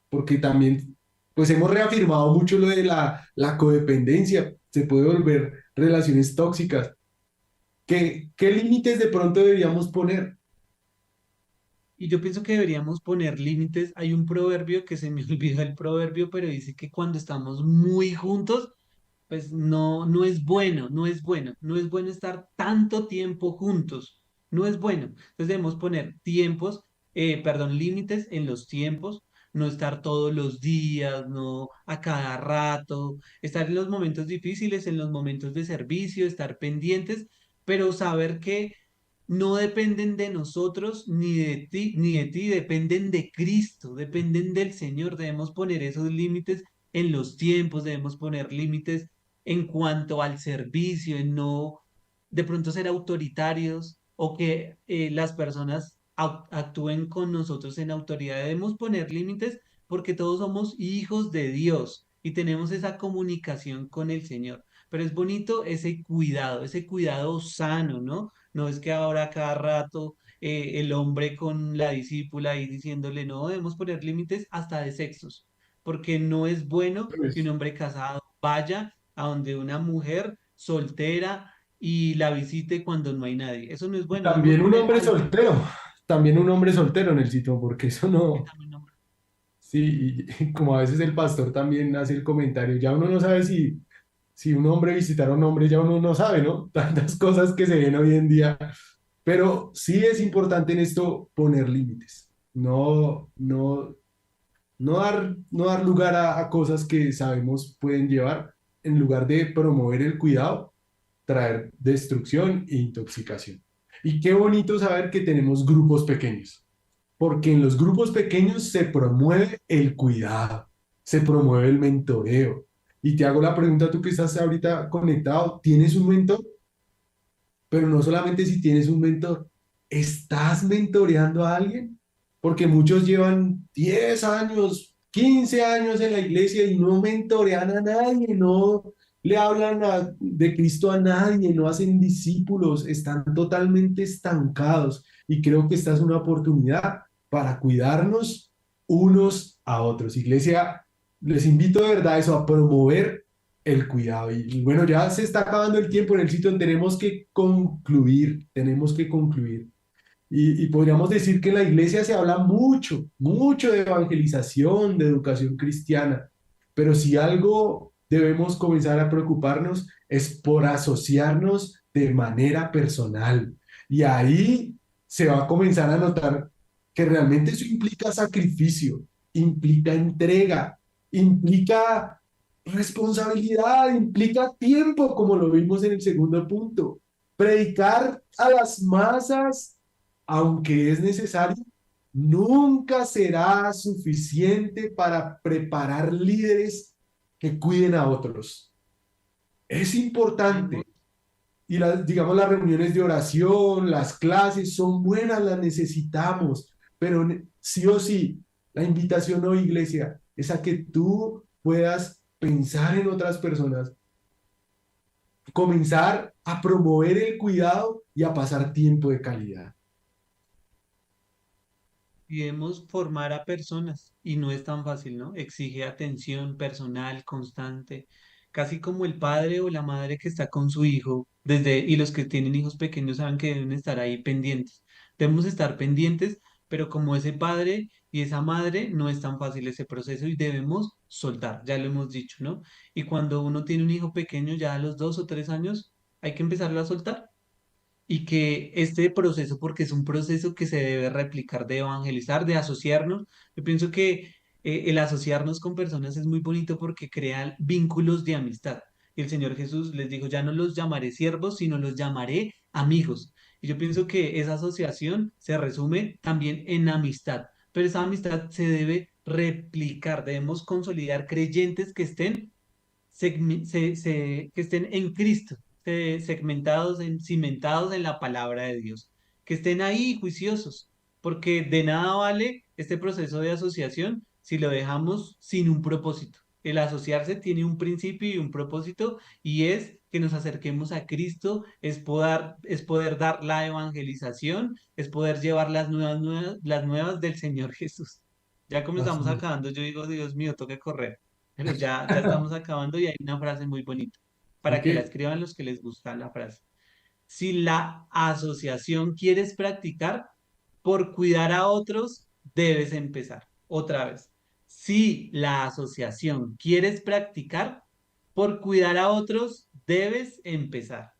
Porque también, pues hemos reafirmado mucho lo de la codependencia, se puede volver relaciones tóxicas. ¿Qué límites de pronto deberíamos poner? Y yo pienso que deberíamos poner límites. Hay un proverbio que se me olvidó el proverbio, pero dice que cuando estamos muy juntos, pues no, no es bueno, no es bueno, no es bueno estar tanto tiempo juntos, no es bueno. Entonces debemos poner tiempos, perdón, límites en los tiempos, no estar todos los días, no a cada rato, estar en los momentos difíciles, en los momentos de servicio, estar pendientes, pero saber que no dependen de nosotros ni de ti, dependen de Cristo, dependen del Señor. Debemos poner esos límites en los tiempos, debemos poner límites en cuanto al servicio, en no de pronto ser autoritarios o que las personas actúen con nosotros en autoridad. Debemos poner límites porque todos somos hijos de Dios y tenemos esa comunicación con el Señor. Pero es bonito ese cuidado sano, ¿no? No es que ahora cada rato el hombre con la discípula y diciéndole, no, debemos poner límites hasta de sexos, porque no es bueno que un Pues, hombre casado vaya a donde una mujer soltera y la visite cuando no hay nadie. Eso no es y bueno, debemos también un poner hombre algo. soltero, también un hombre soltero, Nelsito, porque eso no, sí, y como a veces el pastor también hace el comentario, ya uno no sabe si un hombre visitar a un hombre, ya uno no sabe, ¿no? Tantas cosas que se ven hoy en día, pero sí es importante en esto poner límites, no dar lugar a cosas que sabemos pueden llevar, en lugar de promover el cuidado, traer destrucción e intoxicación. Y qué bonito saber que tenemos grupos pequeños, porque en los grupos pequeños se promueve el cuidado, se promueve el mentoreo. Y te hago la pregunta, tú que estás ahorita conectado, ¿tienes un mentor? Pero no solamente si tienes un mentor, ¿estás mentoreando a alguien? Porque muchos llevan 10 años, 15 años en la iglesia y no mentorean a nadie, no le hablan de Cristo a nadie, no hacen discípulos, están totalmente estancados. Y creo que esta es una oportunidad para cuidarnos unos a otros. Iglesia, les invito de verdad a eso, a promover el cuidado. Y bueno, ya se está acabando el tiempo en el sitio, tenemos que concluir, tenemos que concluir. Y podríamos decir que en la iglesia se habla mucho, mucho de evangelización, de educación cristiana, pero si algo debemos comenzar a preocuparnos es por asociarnos de manera personal. Y ahí se va a comenzar a notar que realmente eso implica sacrificio, implica entrega, implica responsabilidad, implica tiempo, como lo vimos en el segundo punto. Predicar a las masas, aunque es necesario, nunca será suficiente para preparar líderes que cuiden a otros. Es Debemos, importante. Y digamos, las reuniones de oración, las clases son buenas, las necesitamos, pero sí o sí, la invitación hoy, iglesia, es a que tú puedas pensar en otras personas, comenzar a promover el cuidado y a pasar tiempo de calidad. debemos formar a personas y no es tan fácil, ¿no? Exige atención personal constante, casi como el padre o la madre que está con su hijo, y los que tienen hijos pequeños saben que deben estar ahí pendientes. Debemos estar pendientes, pero como ese padre y esa madre no es tan fácil ese proceso y debemos soltar, ya lo hemos dicho, ¿no? Y cuando uno tiene un hijo pequeño, ya a los 2 o 3 años, hay que empezarlo a soltar y que este proceso, porque es un proceso que se debe replicar de evangelizar, de asociarnos, yo pienso que el asociarnos con personas es muy bonito porque crea vínculos de amistad. Y el Señor Jesús les dijo, ya no los llamaré siervos, sino los llamaré amigos. Y yo pienso que esa asociación se resume también en amistad, pero esa amistad se debe replicar, debemos consolidar creyentes que estén, que estén en Cristo, segmentados, cimentados en la palabra de Dios, que estén ahí juiciosos, porque de nada vale este proceso de asociación si lo dejamos sin un propósito. El asociarse tiene un principio y un propósito y es que nos acerquemos a Cristo, es poder dar la evangelización, es poder llevar las nuevas del Señor Jesús. Ya como estamos Así es. acabando, yo digo, Dios mío, toca correr, pero ya estamos acabando y hay una frase muy bonita para Ok, que la escriban los que les gusta la frase. Si la asociación quieres practicar, por cuidar a otros, debes empezar. Otra vez. Si la asociación quieres practicar, por cuidar a otros, debes empezar.